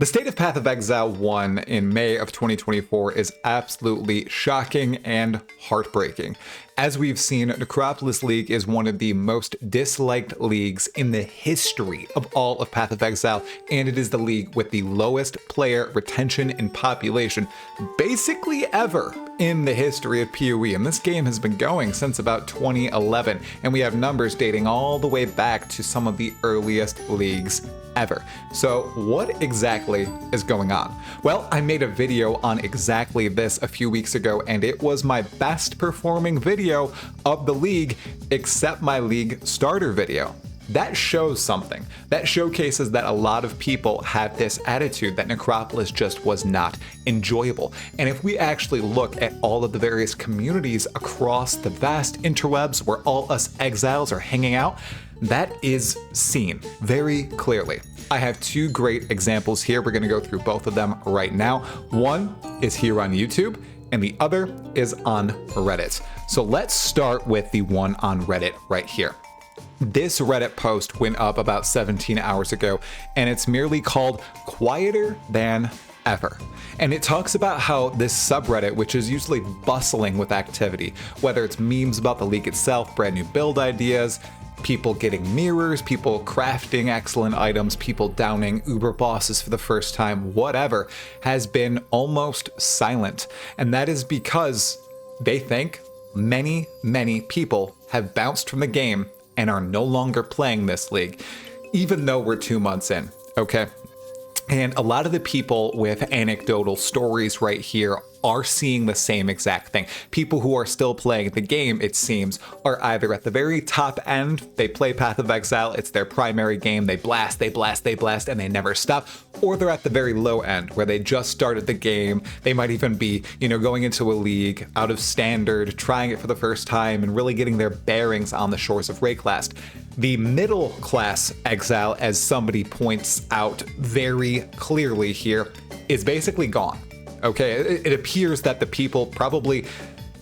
The state of Path of Exile 1 in May of 2024 is absolutely shocking and heartbreaking. As we've seen, Necropolis League is one of the most disliked leagues in the history of all of Path of Exile, and it is the league with the lowest player retention and population basically ever in the history of PoE. And this game has been going since about 2011, and we have numbers dating all the way back to some of the earliest leagues ever. So what exactly is going on? Well, I made a video on exactly this a few weeks ago, and it was my best performing video of the league, except my league starter video. That shows something. That showcases that a lot of people had this attitude that Necropolis just was not enjoyable. And if we actually look at all of the various communities across the vast interwebs where all us exiles are hanging out, that is seen very clearly. I have two great examples here. We're going to go through both of them right now. One is here on YouTube, and the other is on Reddit. So let's start with the one on Reddit right here. This Reddit post went up about 17 hours ago, and it's merely called Quieter Than Ever. And it talks about how this subreddit, which is usually bustling with activity, whether it's memes about the league itself, brand new build ideas, people getting mirrors, people crafting excellent items, people downing uber bosses for the first time, whatever, has been almost silent. And that is because they think many people have bounced from the game and are no longer playing this league, even though we're 2 months in, okay? And a lot of the people with anecdotal stories right here are seeing the same exact thing. People who are still playing the game, it seems, are either at the very top end, they play Path of Exile, it's their primary game, they blast, and they never stop, or they're at the very low end, where they just started the game, they might even be, going into a league, out of standard, trying it for the first time, and really getting their bearings on the shores of Rayclast. The middle class exile, as somebody points out very clearly here, is basically gone. Okay, it appears that the people, probably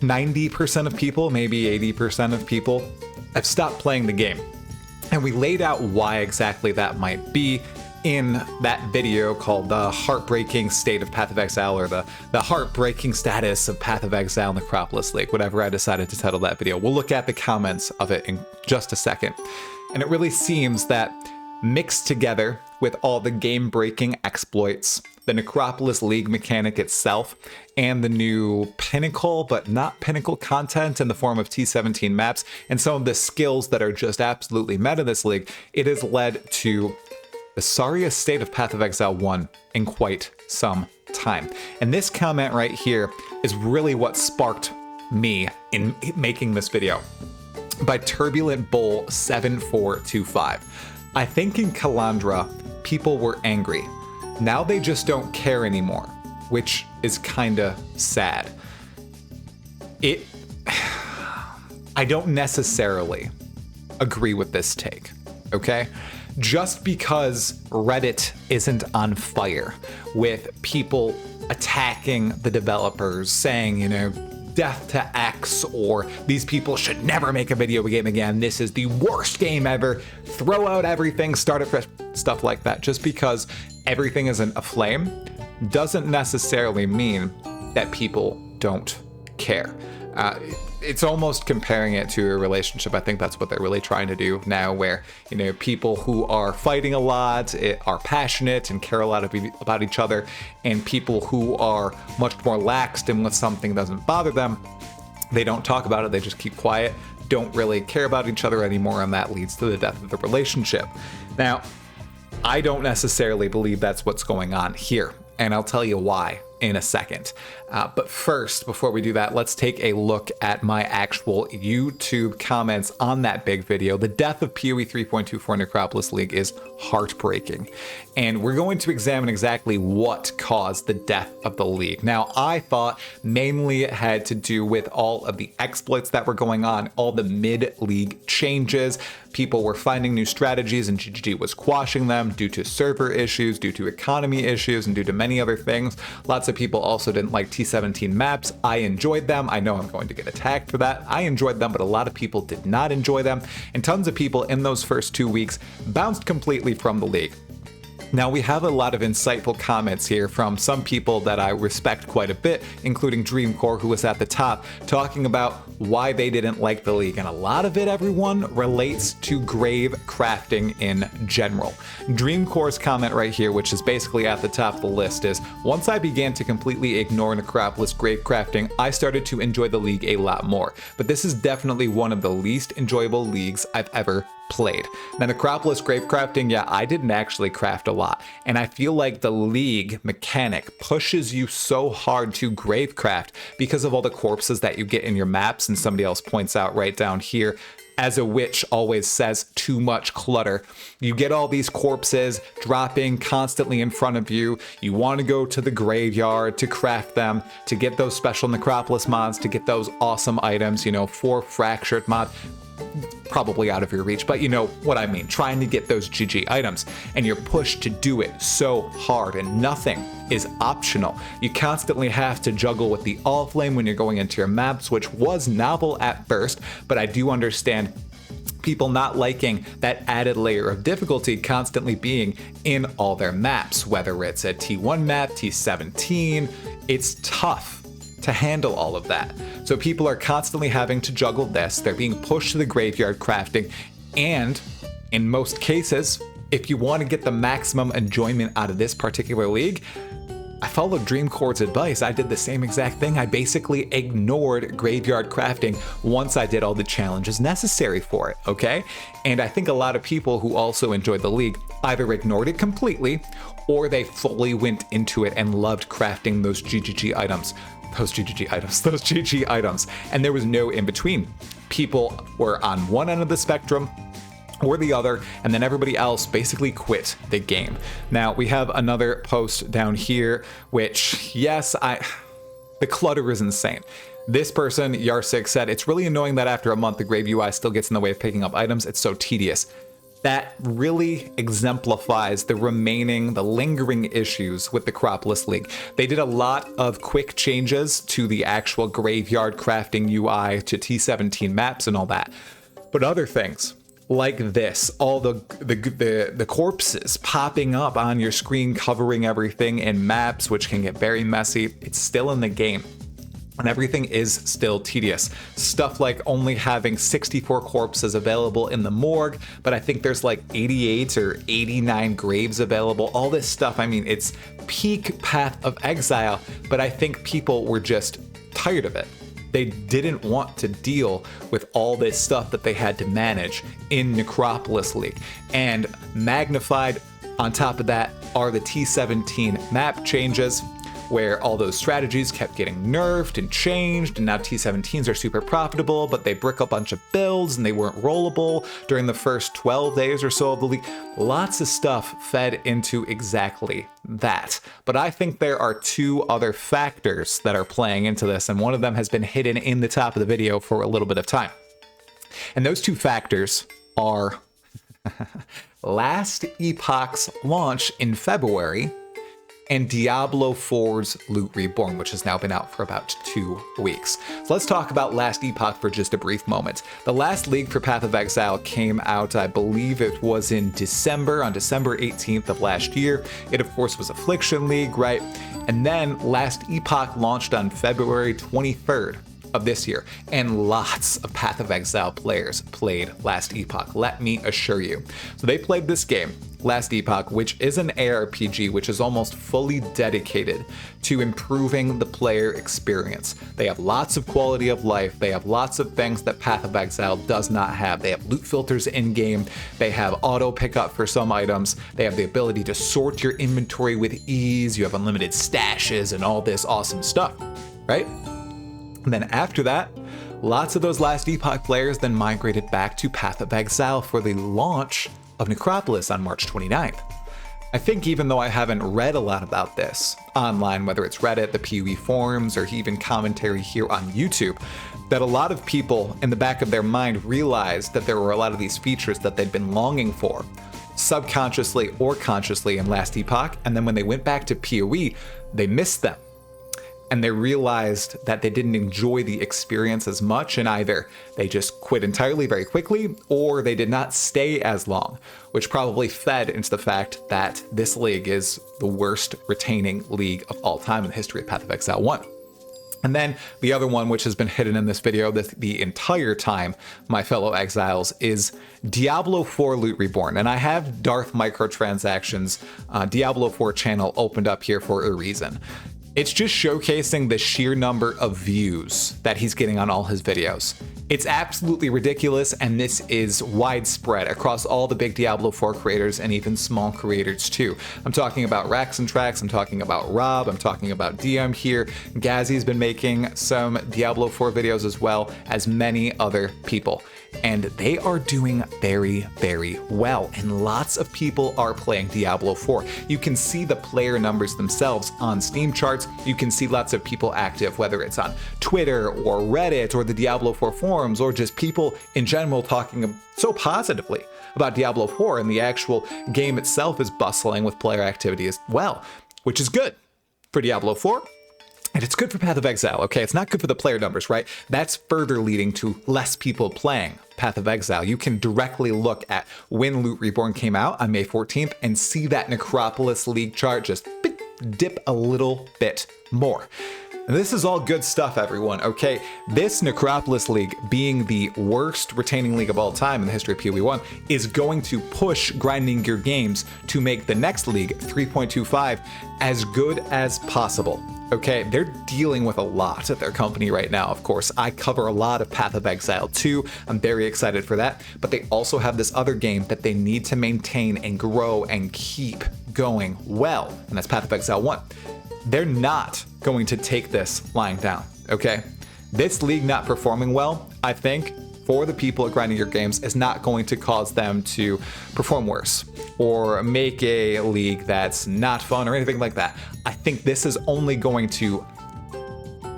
90% of people, maybe 80% of people, have stopped playing the game. And we laid out why exactly that might be in that video called The Heartbreaking State of Path of Exile, or the Heartbreaking Status of Path of Exile Necropolis League, whatever I decided to title that video. We'll look at the comments of it in just a second. And it really seems that mixed together with all the game-breaking exploits, the Necropolis League mechanic itself, and the new pinnacle, but not pinnacle content in the form of T17 maps, and some of the skills that are just absolutely meta in this league, it has led to the sorriest state of Path of Exile 1 in quite some time. And this comment right here is really what sparked me in making this video. By Turbulent Bull 7425. I think in Kalandra, people were angry. Now they just don't care anymore, which is kinda sad. I don't necessarily agree with this take, okay? Just because Reddit isn't on fire with people attacking the developers, saying, death to X, or these people should never make a video game again, this is the worst game ever, throw out everything, start it fresh, stuff like that. Just because everything isn't aflame doesn't necessarily mean that people don't care. It's almost comparing it to a relationship. I think that's what they're really trying to do now, where people who are fighting a lot are passionate and care a lot about each other, and people who are much more laxed and when something doesn't bother them, they don't talk about it, they just keep quiet, don't really care about each other anymore, and that leads to the death of the relationship. Now, I don't necessarily believe that's what's going on here, and I'll tell you why in a second. But first, before we do that, let's take a look at my actual YouTube comments on that big video. The death of PoE 3.24 Necropolis League is heartbreaking. And we're going to examine exactly what caused the death of the league. Now, I thought mainly it had to do with all of the exploits that were going on, all the mid-league changes. People were finding new strategies and GGG was quashing them due to server issues, due to economy issues, and due to many other things. Lots of people also didn't like T17 maps. I enjoyed them. I know I'm going to get attacked for that. I enjoyed them, but a lot of people did not enjoy them. And tons of people in those first 2 weeks bounced completely from the league. Now, we have a lot of insightful comments here from some people that I respect quite a bit, including Dreamcore, who was at the top, talking about why they didn't like the league. And a lot of it, everyone, relates to grave crafting in general. Dreamcore's comment right here, which is basically at the top of the list, is, once I began to completely ignore Necropolis grave crafting, I started to enjoy the league a lot more. But this is definitely one of the least enjoyable leagues I've ever played. Now, Necropolis grave crafting, yeah, I didn't actually craft a lot, and I feel like the league mechanic pushes you so hard to grave craft because of all the corpses that you get in your maps, and somebody else points out right down here, as a witch always says, too much clutter. You get all these corpses dropping constantly in front of you. You want to go to the graveyard to craft them, to get those special Necropolis mods, to get those awesome items, you know, 4 fractured mod. Probably out of your reach, but you know what I mean, trying to get those GG items, and you're pushed to do it so hard, and nothing is optional. You constantly have to juggle with the all flame when you're going into your maps, which was novel at first, but I do understand people not liking that added layer of difficulty constantly being in all their maps, whether it's a T1 map, T17. It's tough to handle all of that. So people are constantly having to juggle this. They're being pushed to the graveyard crafting, and in most cases, if you want to get the maximum enjoyment out of this particular league, I followed Dreamcore's advice. I did the same exact thing. I basically ignored graveyard crafting once I did all the challenges necessary for it, okay? And I think a lot of people who also enjoyed the league either ignored it completely, or they fully went into it and loved crafting those GG items. Those GG items, and there was no in between. People were on one end of the spectrum or the other, and then everybody else basically quit the game. Now, we have another post down here, which, yes, the clutter is insane. This person, Yarsik, said, it's really annoying that after a month, the grave UI still gets in the way of picking up items. It's so tedious. That really exemplifies the lingering issues with the Necropolis League. They did a lot of quick changes to the actual graveyard crafting UI, to T17 maps and all that. But other things, like this, all the corpses popping up on your screen, covering everything in maps, which can get very messy, it's still in the game. And everything is still tedious. Stuff like only having 64 corpses available in the morgue, but I think there's like 88 or 89 graves available. All this stuff, I mean, it's peak Path of Exile, but I think people were just tired of it. They didn't want to deal with all this stuff that they had to manage in Necropolis League. And magnified on top of that are the T17 map changes, where all those strategies kept getting nerfed and changed, and now T17s are super profitable, but they brick a bunch of builds and they weren't rollable during the first 12 days or so of the league. Lots of stuff fed into exactly that. But I think there are 2 other factors that are playing into this, and one of them has been hidden in the top of the video for a little bit of time. And those 2 factors are Last Epoch's launch in February, and Diablo 4's Loot Reborn, which has now been out for about 2 weeks. So let's talk about Last Epoch for just a brief moment. The last league for Path of Exile came out, I believe it was in December, on December 18th of last year. It, of course, was Affliction League, right? And then Last Epoch launched on February 23rd of this year, and lots of Path of Exile players played Last Epoch, let me assure you. So they played this game, Last Epoch, which is an ARPG, which is almost fully dedicated to improving the player experience. They have lots of quality of life. They have lots of things that Path of Exile does not have. They have loot filters in-game. They have auto pickup for some items. They have the ability to sort your inventory with ease. You have unlimited stashes and all this awesome stuff, right? And then after that, lots of those Last Epoch players then migrated back to Path of Exile for the launch of Necropolis on March 29th. I think even though I haven't read a lot about this online, whether it's Reddit, the PoE forums, or even commentary here on YouTube, that a lot of people in the back of their mind realized that there were a lot of these features that they'd been longing for, subconsciously or consciously, in Last Epoch, and then when they went back to PoE, they missed them. and they realized that they didn't enjoy the experience as much, and either they just quit entirely very quickly, or they did not stay as long, which probably fed into the fact that this league is the worst retaining league of all time in the history of Path of Exile 1. And then the other one, which has been hidden in this video the entire time, my fellow exiles, is Diablo 4 Loot Reborn. And I have Darth Microtransactions Diablo 4 channel opened up here for a reason. It's just showcasing the sheer number of views that he's getting on all his videos. It's absolutely ridiculous, and this is widespread across all the big Diablo 4 creators and even small creators too. I'm talking about Rax and Trax, I'm talking about Rob, I'm talking about DM here. Gazzy's been making some Diablo 4 videos as well as many other people. And they are doing very, very well. And lots of people are playing Diablo 4. You can see the player numbers themselves on Steam charts. You can see lots of people active, whether it's on Twitter or Reddit or the Diablo 4 forums, or just people in general talking so positively about Diablo 4, and the actual game itself is bustling with player activity as well, which is good for Diablo 4. And it's good for Path of Exile, okay? It's not good for the player numbers, right? That's further leading to less people playing Path of Exile. You can directly look at when Loot Reborn came out on May 14th and see that Necropolis League chart just dip a little bit more. And this is all good stuff, everyone, okay? This Necropolis League, being the worst retaining league of all time in the history of PoE 1, is going to push Grinding Gear Games to make the next league, 3.25, as good as possible. Okay, they're dealing with a lot at their company right now, of course. I cover a lot of Path of Exile 2. I'm very excited for that. But they also have this other game that they need to maintain and grow and keep going well, and that's Path of Exile 1. They're not going to take this lying down, okay? This league not performing well, I think, for the people at Grinding Your Games is not going to cause them to perform worse or make a league that's not fun or anything like that. I think this is only going to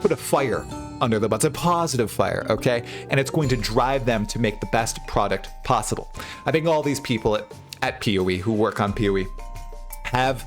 put a fire under the butts, a positive fire, okay? And it's going to drive them to make the best product possible. I think all these people at PoE who work on PoE have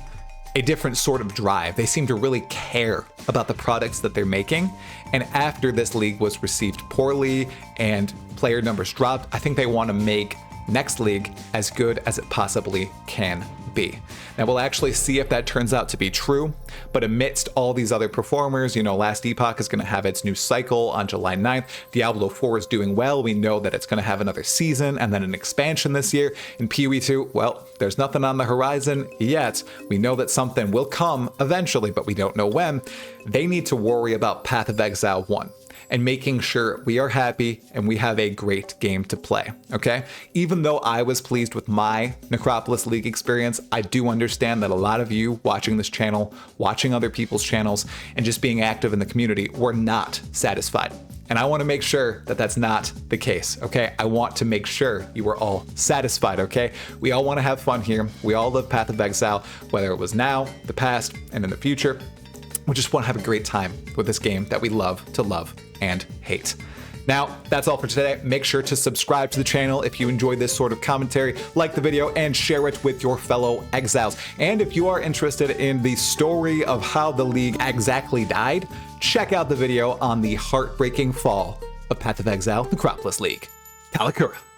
a different sort of drive. They seem to really care about the products that they're making. And after this league was received poorly and player numbers dropped, I think they want to make next league as good as it possibly can be. Now we'll actually see if that turns out to be true, but amidst all these other performers, you know, Last Epoch is going to have its new cycle on July 9th. Diablo 4 is doing well. We know that it's going to have another season and then an expansion this year. In PoE 2, well, there's nothing on the horizon yet. We know that something will come eventually, but we don't know when. They need to worry about Path of Exile 1. And making sure we are happy and we have a great game to play, okay? Even though I was pleased with my Necropolis League experience, I do understand that a lot of you watching this channel, watching other people's channels, and just being active in the community were not satisfied. And I want to make sure that that's not the case, okay? I want to make sure you are all satisfied, okay? We all want to have fun here. We all love Path of Exile, whether it was now, the past, and in the future. We just want to have a great time with this game that we love to love and hate. Now, that's all for today. Make sure to subscribe to the channel if you enjoyed this sort of commentary, like the video, and share it with your fellow exiles. And if you are interested in the story of how the league exactly died, check out the video on the heartbreaking fall of Path of Exile Necropolis League. Talkative.